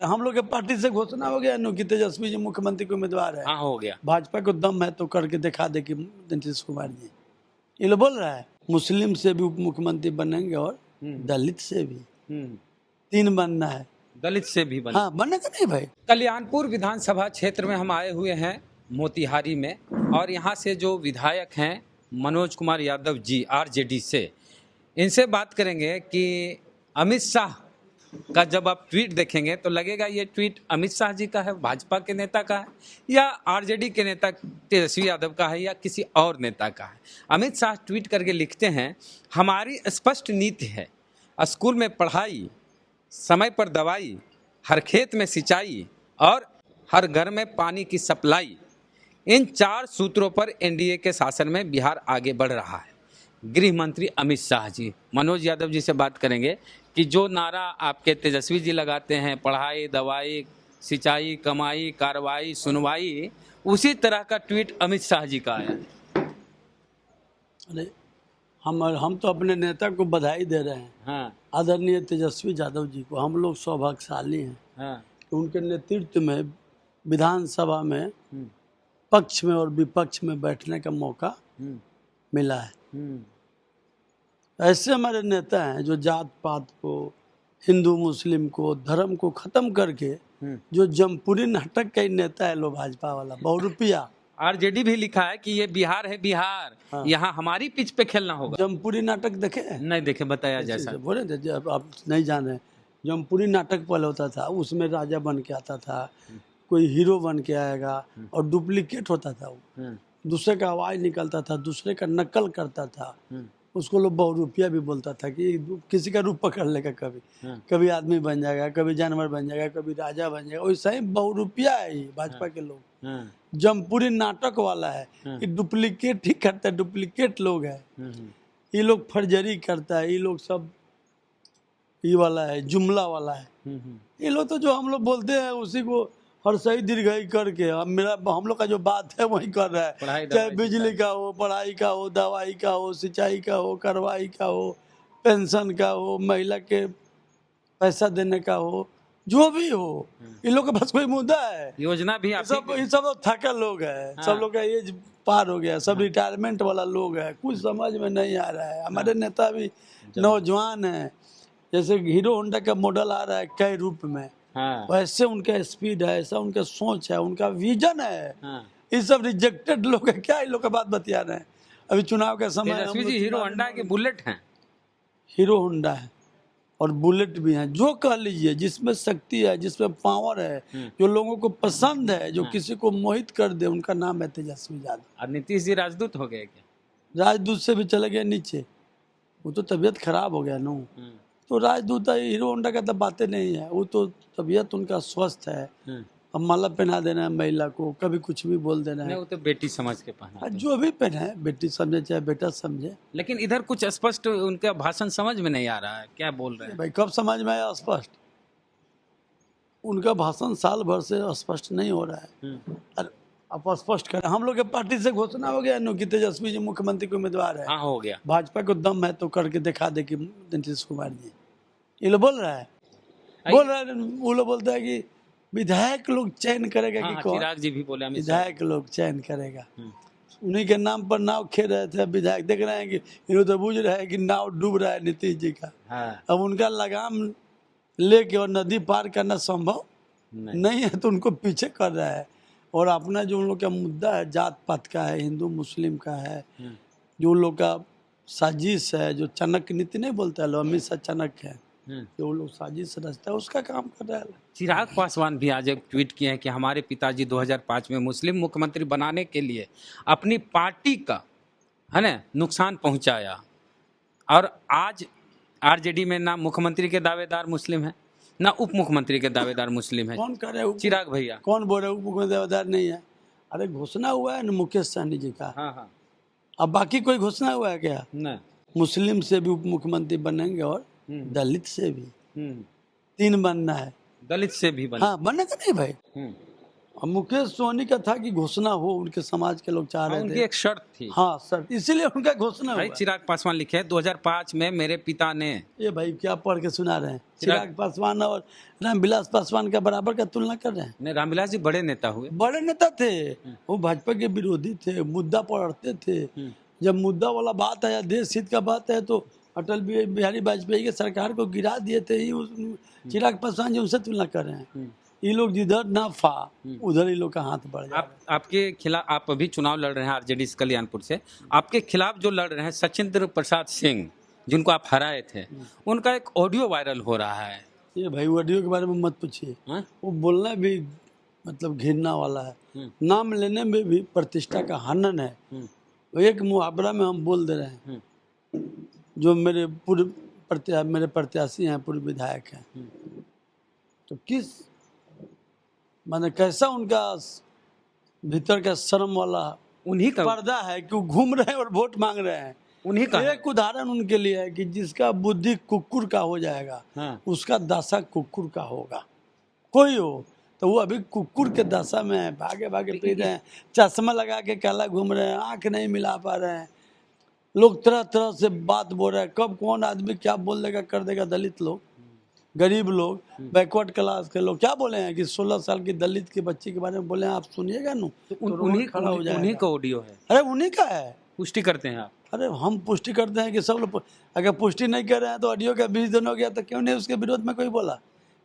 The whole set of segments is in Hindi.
हम लोग के पार्टी से घोषणा हो गया नो कि तेजस्वी जी मुख्यमंत्री के उम्मीदवार है। हाँ, हो गया। भाजपा को दम है तो करके दिखा दे कि नीतीश कुमार जी ये लोग बोल रहा है मुस्लिम से भी उप मुख्यमंत्री बनेंगे और दलित से भी 3 बनना है। दलित से भी बने। हाँ बनेगा नहीं भाई। कल्याणपुर विधानसभा क्षेत्र में हम आए हुए हैं मोतिहारी में, और यहाँ से जो विधायक हैं मनोज कुमार यादव जी आरजेडी से, इनसे बात करेंगे कि अमित शाह का जब आप ट्वीट देखेंगे तो लगेगा ये ट्वीट अमित शाह जी का है, भाजपा के नेता का है, या आरजेडी के नेता तेजस्वी यादव का है, या किसी और नेता का है। अमित शाह ट्वीट करके लिखते हैं, हमारी स्पष्ट नीति है, स्कूल में पढ़ाई, समय पर दवाई, हर खेत में सिंचाई और हर घर में पानी की सप्लाई। इन 4 सूत्रों पर एनडीए के शासन में बिहार आगे बढ़ रहा है। गृह मंत्री अमित शाह जी मनोज यादव जी से बात करेंगे कि जो नारा आपके तेजस्वी जी लगाते हैं, पढ़ाई, दवाई, सिंचाई, कमाई, कार्रवाई, सुनवाई, उसी तरह का ट्वीट अमित शाह जी का आया है। अरे हम तो अपने नेता को बधाई दे रहे हैं। हाँ, आदरणीय तेजस्वी यादव जी को हम लोग सौभाग्यशाली हैं हाँ, कि उनके नेतृत्व में विधानसभा में पक्ष में और विपक्ष में बैठने का मौका मिला है। ऐसे हमारे नेता हैं जो जात पात को, हिंदू मुस्लिम को, धर्म को खत्म करके जो जमपुरी नाटक का ही नेता है लो भाजपा वाला बहुरूपिया। आरजेडी भी लिखा है कि ये बिहार है, बिहार। हाँ। यहाँ हमारी पिच पे खेलना होगा। जमपुरी नाटक देखे हैं? नहीं देखे, बताया जैसा। बोले थे जब आप नहीं जान रहे, जमपुरी नाटक पहले होता था, उसमें राजा बन के आता था, कोई हीरो बन के आएगा और डुप्लीकेट होता था वो, दूसरे का आवाज निकलता था, दूसरे का नकल करता था, उसको लोग बहुरूपिया भी बोलता था कि किसी का रूप पकड़ लेगा, कभी आदमी बन जाएगा, कभी जानवर बन जाएगा, कभी राजा बन जाएगा। वैसा ही बहुरूपिया है ये भाजपा के लोग। जमपुरी नाटक वाला है, ये डुप्लीकेट ही करता है, डुप्लीकेट लोग है ये लोग, फर्जरी करता है ये लोग, सब ये वाला है, जुमला वाला है ये लोग। तो जो हम लोग बोलते हैं उसी को हर सही दीर्घई करके हम लोग का जो बात है वही कर रहा है, चाहे बिजली का हो, पढ़ाई का हो, दवाई का हो, सिंचाई का हो, कार्रवाई का हो, पेंशन का हो, महिला के पैसा देने का हो, जो भी हो, इन लोग के पास कोई मुद्दा है? योजना भी ये सब लोग थका लोग है। हाँ। सब लोग का एज पार हो गया, सब रिटायरमेंट वाला लोग है, कुछ समझ में नहीं आ रहा है। हमारे नेता भी नौजवान है, जैसे हीरो होंडा का मॉडल आ रहा है कई रूप में, वैसे उनका स्पीड है, ऐसा उनका सोच है, उनका विजन है। ये सब रिजेक्टेड लोग है, क्या इन लोग का बात बतिया रहे हैं? अभी चुनाव का समय, हीरो होंडा के बुलेट हैं, हीरो होंडा है और बुलेट भी है, जो कह लीजिए, जिसमें शक्ति है, जिसमें पावर है, जो लोगों को पसंद है, जो किसी को मोहित कर दे, उनका नाम है तेजस्वी यादव। और नीतीश जी राजदूत हो गए क्या? राजदूत से भी चले गए नीचे, वो तो तबीयत खराब हो गया नो, तो राजदूत हीरो होंडा का तो बातें नहीं है, वो तो तबीयत उनका स्वस्थ है। अब माला पहना देना है महिला को, कभी कुछ भी बोल देना है, वो तो बेटी समझ के पहना, जो भी पहने, बेटी समझे चाहे बेटा समझे। लेकिन इधर कुछ स्पष्ट उनका भाषण समझ में नहीं आ रहा है, क्या बोल रहे हैं भाई? कब समझ में आया स्पष्ट? उनका भाषण साल भर से स्पष्ट नहीं हो रहा है। अरे आप स्पष्ट करें, हम लोग के पार्टी से घोषणा हो गया नो कि तेजस्वी जी मुख्यमंत्री के उम्मीदवार है। हाँ, हो गया। भाजपा को दम है तो करके दिखा दे कि नीतीश कुमार जी ये लोग बोल रहा है, वो लोग बोलता है कि विधायक लोग चयन करेगा। कि कौन? चिराग जी भी बोले विधायक लोग चयन करेगा, उन्हीं के नाम पर नाव खेल रहे थे विधायक। देख रहे हैं कि इन्हों तो बुझ रहा है कि नाव डूब रहा है नीतीश जी का। अब उनका लगाम लेके और नदी पार करना संभव नहीं है, तो उनको पीछे कर रहा है। और अपना जो उन लोग का मुद्दा है, जात पात का है, हिंदू मुस्लिम का है, जो उन लोग का साजिश है, जो चाणक्य नीति नहीं बोलता है लो, अमित शाह चाणक्य है, जो वो लोग साजिश रचता है, उसका काम कर रहा है। चिराग पासवान भी आज एक ट्वीट किए हैं कि हमारे पिताजी 2005 में मुस्लिम मुख्यमंत्री बनाने के लिए अपनी पार्टी का, है ना, नुकसान पहुंचाया, और आज आरजेडी में ना मुख्यमंत्री के दावेदार मुस्लिम है, ना उप मुख्यमंत्री के दावेदार मुस्लिम है। कौन कर रहे? चिराग भैया। कौन बोल रहे उप मुख्यमंत्री दावेदार नहीं है? अरे घोषणा हुआ है ना मुकेश सहनी जी का। हाँ। अब बाकी कोई घोषणा हुआ है क्या? नहीं। मुस्लिम से भी उप मुख्यमंत्री बनेंगे और दलित से भी 3 बनना है। दलित से भी बने। हाँ बनेगा नहीं भाई। और मुकेश सोनी का था कि घोषणा हो, उनके समाज के लोग चाह रहे उनकी थे। एक शर्त थी। हाँ सर, इसीलिए उनका घोषणा भाई हुआ। चिराग पासवान लिखे हैं 2005 में मेरे पिता ने। ये भाई क्या पढ़ के सुना रहे हैं? चिराग- चिराग पासवान और रामविलास पासवान का बराबर का तुलना कर रहे हैं। नहीं, रामविलास जी बड़े नेता हुए। बड़े नेता थे, वो भाजपा के विरोधी थे, मुद्दा पढ़ते थे। जब मुद्दा वाला बात आया, देश हित का बात है, तो अटल बिहारी वाजपेयी के सरकार को गिरा दिए थे। चिराग पासवान जी उनसे तुलना कर रहे हैं। ये लोग जिधर ना फा उधर ही लोग का हाथ बढ़ जाए। आपके खिलाफ, आप अभी चुनाव लड़ रहे हैं आरजेडी कल्याणपुर से, आपके खिलाफ जो लड़ रहे हैं सचिंद्र प्रसाद सिंह, जिनको आप हराए थे, उनका एक ऑडियो वायरल हो रहा है। ये भाई ऑडियो के बारे में मत पूछिए, वो बोलना भी मतलब घिरना वाला है। नाम लेने में भी प्रतिष्ठा का हनन है। एक मुहावरा में हम बोल दे रहे हैं, जो मेरे मेरे प्रत्याशी हैं, पूर्व विधायक हैं, तो किस माने कैसा उनका भीतर का शर्म वाला उन्हीं का पर्दा है कि वो घूम रहे हैं और वोट मांग रहे हैं। उन्हीं का एक उदाहरण उनके लिए है कि जिसका बुद्धि कुकुर का हो जाएगा, उसका दशा कुकुर का होगा। कोई हो तो वो अभी कुकुर के दशा में है, भागे भागे पी रहे हैं, चश्मा लगा के काला घूम रहे हैं, आंख नहीं मिला पा रहे हैं। लोग तरह तरह से बात बोल रहे हैं, कब कौन आदमी क्या बोल देगा कर देगा। दलित लोग, गरीब लोग, बैकवर्ड क्लास के लोग क्या बोले हैं कि 16 साल की दलित की बच्ची के बारे में बोले हैं, आप सुनिएगा नु तो उन्हीं खड़ा हो जाएगा। उन्हीं का ऑडियो है। अरे उन्हीं का है, पुष्टि करते हैं आप? अरे हम पुष्टि करते हैं कि सब लोग, अगर पुष्टि नहीं कर रहे हैं तो ऑडियो का 20 दिन हो गया, तो क्यों नहीं उसके विरोध में कोई बोला,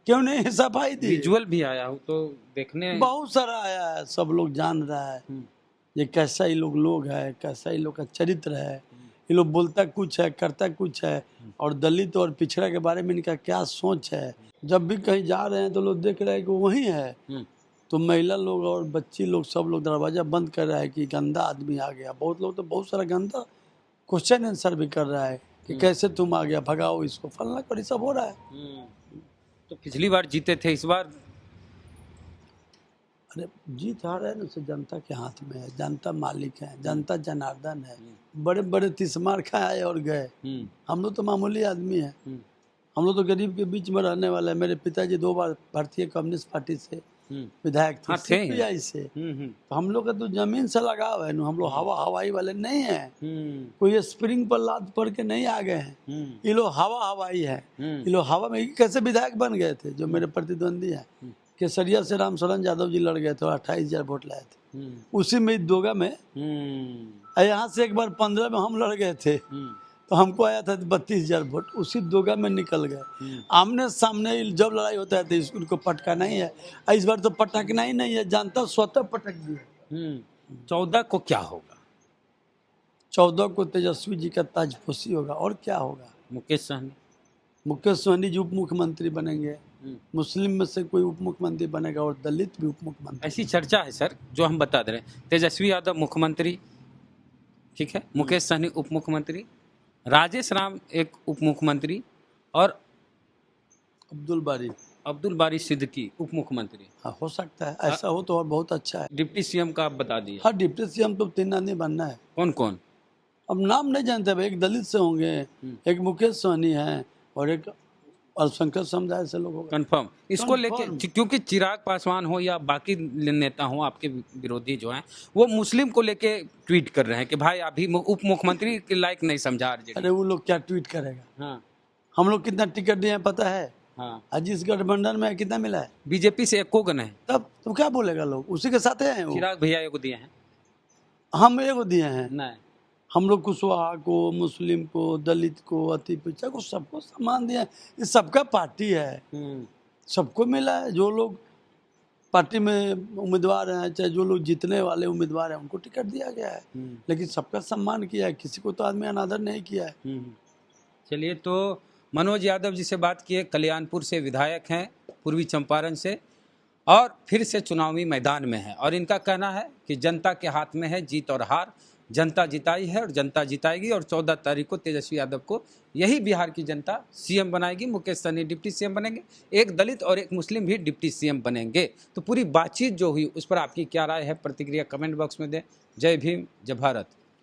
क्यों नहीं सफाई दी? विजुअल भी आया हो तो देखने बहुत सारा आया है, सब लोग जान रहा है ये कैसा ही लोग है, कैसा ही लोग का चरित्र है। ये लोग बोलता कुछ है, करता कुछ है, और दलित और पिछड़ा के बारे में इनका क्या सोच है। जब भी कहीं जा रहे हैं तो लोग देख रहे हैं कि वही है, तो महिला लोग और बच्ची लोग सब लोग दरवाजा बंद कर रहा है कि गंदा आदमी आ गया। बहुत लोग तो बहुत सारा गंदा क्वेश्चन आंसर भी कर रहा है कि कैसे तुम आ गया, भगाओ इसको, फलना कर, सब हो रहा है। तो पिछली बार जीते थे, इस बार? अरे जीत हार है ना, उसे जनता के हाथ में है। जनता मालिक है, जनता जनार्दन है। बड़े बड़े तिस्मार खाए और गए, हम लोग तो मामूली आदमी है। हम लोग तो गरीब के बीच में रहने वाले हैं। मेरे पिताजी 2 बार भारतीय कम्युनिस्ट पार्टी से विधायक थे, सीपीआई से। तो हम लोग का तो जमीन से लगाव है, हम लोग हवाई वाले नहीं है। कोई स्प्रिंग पर लाद पड़ के नहीं आ गए हैं। ये लोग हवाई है। ये लोग हवा में कैसे विधायक बन गए थे? जो मेरे प्रतिद्वंदी है केसरिया से रामशरण यादव जी लड़ गए थे, 28,000 वोट लाए थे। उसी में दोगा में, यहाँ से एक बार 15 में हम लड़ गए थे, तो हमको आया था 32,000 वोट, उसी दोगा में निकल गए। आमने सामने जब लड़ाई होता है तो उनको पटकाना ही है। इस बार तो पटकना ही नहीं है, जानता स्वतः पटक दिया। 14 को क्या होगा? 14 को तेजस्वी जी का ताजपोशी होगा, और क्या होगा? मुकेश सहनी जी उप मुख्यमंत्री बनेंगे। मुस्लिम में से कोई उप मुख्यमंत्री बनेगा और दलित भी उप मुख्यमंत्री। ऐसी चर्चा है सर, जो हम बता दे रहे हैं। तेजस्वी यादव मुख्यमंत्री, ठीक है, मुकेश सहनी उप मुख्यमंत्री, राजेश राम एक उप मुख्यमंत्री, और अब्दुल बारी सिद्दीकी उप मुख्यमंत्री। हाँ, हो सकता है, ऐसा हो तो और बहुत अच्छा है। डिप्टी सीएम का आप बता दिए। हाँ, डिप्टी सीएम तो 3 आदमी बनना है। कौन कौन? अब नाम नहीं जानते भाई। एक दलित से होंगे, एक मुकेश सहनी है, और एक अल्पसंख्यक समुदाय से लोग होंगे। कंफर्म इसको लेके, क्योंकि चिराग पासवान हो या बाकी नेता हो आपके विरोधी जो हैं, वो मुस्लिम को लेके ट्वीट कर रहे हैं कि भाई अभी उप मुख्यमंत्री के लायक नहीं समझा आरजेडी। अरे वो लोग क्या ट्वीट करेगा? हाँ। हम लोग कितना टिकट दिए हैं पता है? हाँ। जिस गठबंधन में कितना मिला है? बीजेपी से 1 को गन है। तब तो क्या बोलेगा लोग? उसी के साथ हैं। चिराग भैया एगो दिए हैं, हम एगो दिए हैं। नहीं, हम लोग कुशवाहा को, मुस्लिम को, दलित को, अति पिछड़ा को, सबको सम्मान दिया है। ये सबका पार्टी है, सबको मिला है। जो लोग पार्टी में उम्मीदवार हैं, चाहे जो लोग जीतने वाले उम्मीदवार हैं, उनको टिकट दिया गया है। लेकिन सबका सम्मान किया है, किसी को तो आदमी अनादर नहीं किया है। चलिए, तो मनोज यादव जी से बात किए, कल्याणपुर से विधायक हैं, पूर्वी चंपारण से, और फिर से चुनावी मैदान में है। और इनका कहना है कि जनता के हाथ में है जीत और हार। जनता जिताई है और जनता जिताएगी, और 14 तारीख को तेजस्वी यादव को यही बिहार की जनता सीएम बनाएगी। मुकेश सहनी डिप्टी सीएम बनेंगे, एक दलित और एक मुस्लिम भी डिप्टी सीएम बनेंगे। तो पूरी बातचीत जो हुई उस पर आपकी क्या राय है? प्रतिक्रिया कमेंट बॉक्स में दें। जय भीम, जय भारत।